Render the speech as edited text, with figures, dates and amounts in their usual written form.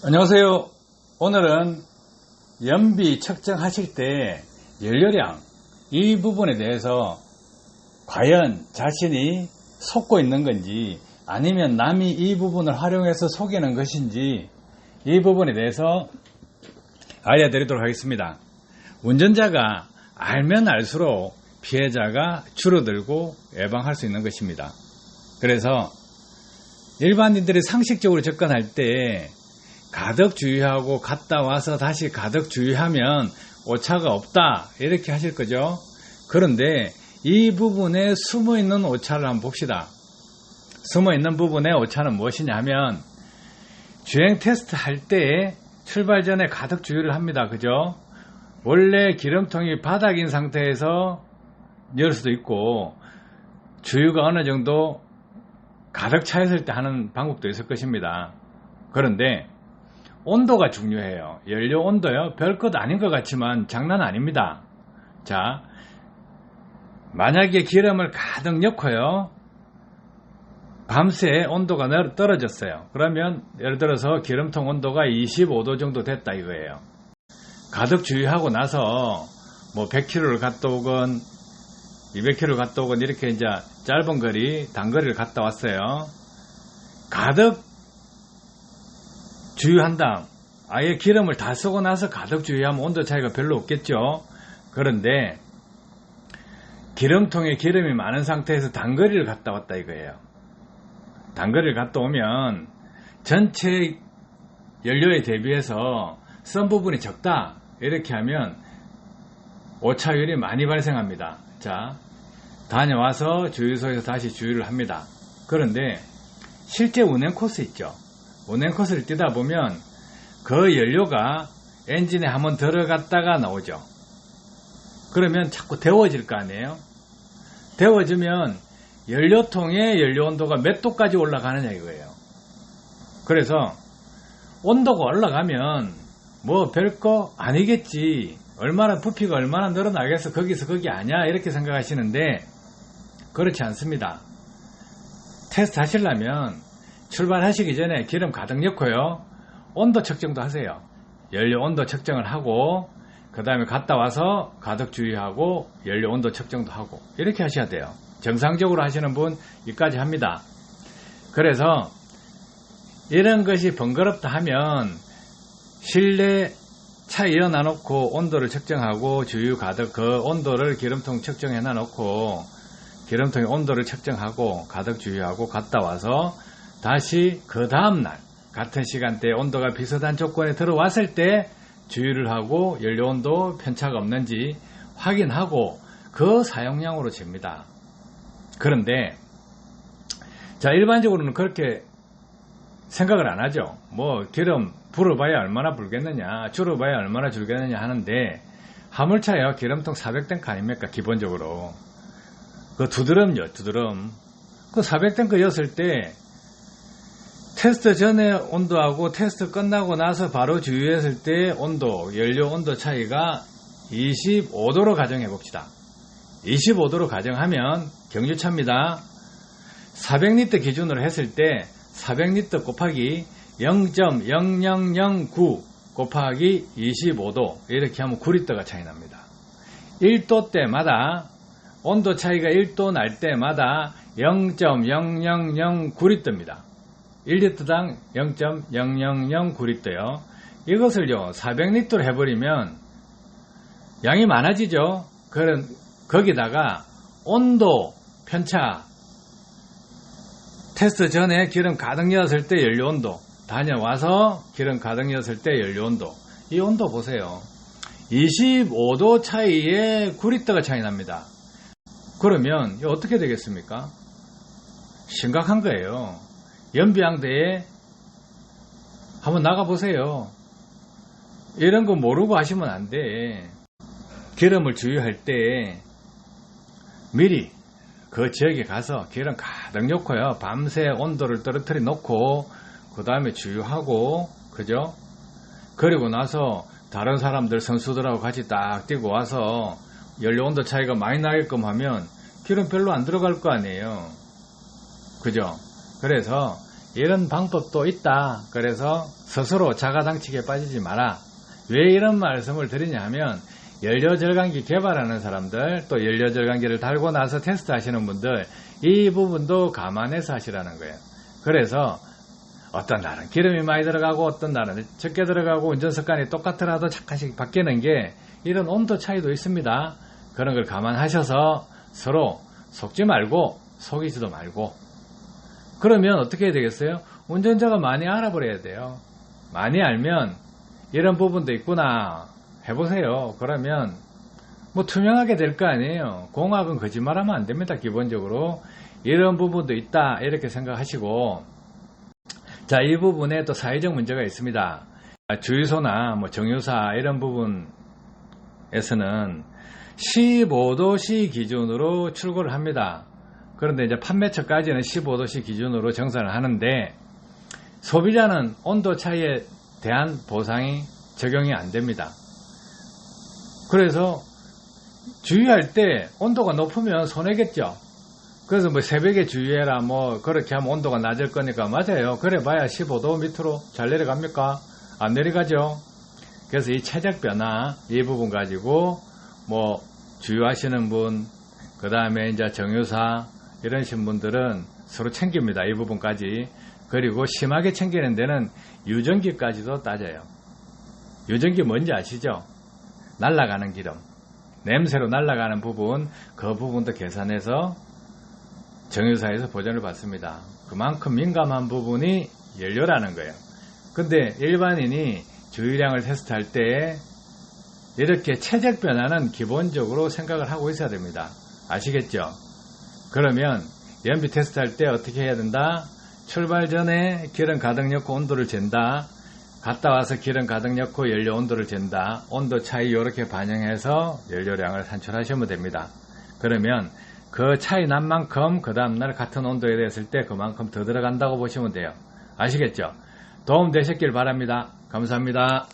안녕하세요. 오늘은 연비 측정하실 때 연료량 이 부분에 대해서 과연 자신이 속고 있는 건지 아니면 남이 이 부분을 활용해서 속이는 것인지 이 부분에 대해서 알려드리도록 하겠습니다. 운전자가 알면 알수록 피해자가 줄어들고 예방할 수 있는 것입니다. 그래서 일반인들이 상식적으로 접근할 때 가덕 주의하고 갔다 와서 다시 가덕 주의하면 오차가 없다 이렇게 하실 거죠. 그런데 이 부분에 숨어있는 오차를 한번 봅시다. 숨어있는 부분의 오차는 무엇이냐 하면 주행 테스트 할 때 출발 전에 가덕 주의를 합니다. 그죠? 원래 기름통이 바닥인 상태에서 열 수도 있고 주유가 어느 정도 가득 차 있을 때 하는 방법도 있을 것입니다. 그런데 온도가 중요해요. 연료 온도요. 별것 아닌 것 같지만 장난 아닙니다. 자, 만약에 기름을 가득 넣고요. 밤새 온도가 떨어졌어요. 그러면 예를 들어서 기름통 온도가 25도 정도 됐다 이거예요. 가득 주유하고 나서 뭐 100km를 갔다 오건 200km 갔다 오건 이렇게 이제 짧은 거리, 단거리를 갔다 왔어요. 가득 주유한 다음 아예 기름을 다 쓰고 나서 가득 주유하면 온도 차이가 별로 없겠죠. 그런데 기름통에 기름이 많은 상태에서 단거리를 갔다 왔다 이거예요. 단거리를 갔다 오면 전체 연료에 대비해서 썬 부분이 적다 이렇게 하면 오차율이 많이 발생합니다. 자, 다녀와서 주유소에서 다시 주유를 합니다. 그런데 실제 운행 코스 있죠. 운행 코스를 뛰다 보면 그 연료가 엔진에 한번 들어갔다가 나오죠. 그러면 자꾸 데워질 거 아니에요. 데워지면 연료통의 연료 온도가 몇 도까지 올라가느냐 이거예요. 그래서 온도가 올라가면 뭐 별거 아니겠지, 얼마나 부피가 얼마나 늘어나겠어, 거기서 거기 아니야 이렇게 생각하시는데 그렇지 않습니다. 테스트 하시려면 출발하시기 전에 기름 가득 넣고요. 온도 측정도 하세요. 연료 온도 측정을 하고 그 다음에 갔다 와서 가득 주의하고 연료 온도 측정도 하고 이렇게 하셔야 돼요. 정상적으로 하시는 분 여기까지 합니다. 그래서 이런 것이 번거롭다 하면 실내 차 이어놔 놓고 온도를 측정하고 주유 가득 그 온도를 기름통 측정해 놔 놓고 기름통의 온도를 측정하고 가득 주유하고 갔다 와서 다시 그 다음날 같은 시간대에 온도가 비슷한 조건에 들어왔을 때 주유를 하고 연료 온도 편차가 없는지 확인하고 그 사용량으로 잽니다. 그런데 자, 일반적으로는 그렇게 생각을 안 하죠. 뭐 기름 불어봐야 얼마나 불겠느냐, 줄어봐야 얼마나 줄겠느냐 하는데 화물차요 기름통 400탱크 아닙니까 기본적으로. 그 두 드럼요, 두 드럼. 그 400탱크였을 때 테스트 전에 온도하고 테스트 끝나고 나서 바로 주유했을 때 온도, 연료 온도 차이가 25도로 가정해 봅시다. 25도로 가정하면 경유차입니다. 400리터 기준으로 했을 때 400리터 곱하기 0.0009 곱하기 25도 이렇게 하면 9리터가 차이 납니다. 1도 때마다 온도 차이가 1도 날 때마다 0.0009리터입니다. 1리터당 0.0009리터요. 이것을요 400리터로 해버리면 양이 많아지죠. 그런 거기다가 온도 편차, 테스트 전에 기름 가득 넣었을 때 연료 온도, 다녀와서 기름 가득 넣었을 때 연료 온도, 이 온도 보세요. 25도 차이에 9리터가 차이 납니다. 그러면 이거 어떻게 되겠습니까? 심각한 거예요. 연비양대에 한번 나가보세요. 이런 거 모르고 하시면 안 돼. 기름을 주유할 때 미리 그 지역에 가서 기름 가득 넣고요. 밤새 온도를 떨어뜨려 놓고 그 다음에 주유하고, 그죠? 그리고 나서 다른 사람들 선수들하고 같이 딱 뛰고 와서 연료 온도 차이가 많이 나게끔 하면 기름 별로 안 들어갈 거 아니에요. 그죠? 그래서 이런 방법도 있다. 그래서 스스로 자가당착에 빠지지 마라. 왜 이런 말씀을 드리냐 하면 연료절감기 개발하는 사람들, 또 연료절감기를 달고 나서 테스트 하시는 분들, 이 부분도 감안해서 하시라는 거예요. 그래서 어떤 날은 기름이 많이 들어가고 어떤 날은 적게 들어가고 운전습관이 똑같더라도 잠깐씩 바뀌는 게 이런 온도 차이도 있습니다. 그런 걸 감안하셔서 서로 속지 말고 속이지도 말고. 그러면 어떻게 해야 되겠어요? 운전자가 많이 알아버려야 돼요. 많이 알면 이런 부분도 있구나 해보세요. 그러면 뭐 투명하게 될 거 아니에요. 공학은 거짓말하면 안 됩니다. 기본적으로 이런 부분도 있다 이렇게 생각하시고, 자, 이 부분에 또 사회적 문제가 있습니다. 주유소나 뭐 정유사 이런 부분에서는 15도씨 기준으로 출고를 합니다. 그런데 이제 판매처까지는 15도씨 기준으로 정산을 하는데 소비자는 온도 차이에 대한 보상이 적용이 안 됩니다. 그래서 주유할 때 온도가 높으면 손해겠죠. 그래서 뭐 새벽에 주유해라 뭐 그렇게 하면 온도가 낮을 거니까, 맞아요. 그래 봐야 15도 밑으로 잘 내려갑니까? 안 내려가죠. 그래서 이 체적 변화 이 부분 가지고 뭐 주유하시는 분, 그 다음에 이제 정유사 이러신 분들은 서로 챙깁니다. 이 부분까지. 그리고 심하게 챙기는 데는 유전기까지도 따져요. 유전기 뭔지 아시죠? 날아가는 기름, 냄새로 날아가는 부분, 그 부분도 계산해서 정유사에서 보전을 받습니다. 그만큼 민감한 부분이 연료라는 거예요. 근데 일반인이 주유량을 테스트할 때 이렇게 체적 변화는 기본적으로 생각을 하고 있어야 됩니다. 아시겠죠? 그러면 연비 테스트할 때 어떻게 해야 된다? 출발 전에 기름 가득 넣고 온도를 잰다. 갔다 와서 기름 가득 넣고 연료 온도를 잰다. 온도 차이 이렇게 반영해서 연료량을 산출하시면 됩니다. 그러면 그 차이 난 만큼 그 다음날 같은 온도에 됐을 때 그만큼 더 들어간다고 보시면 돼요. 아시겠죠? 도움 되셨길 바랍니다. 감사합니다.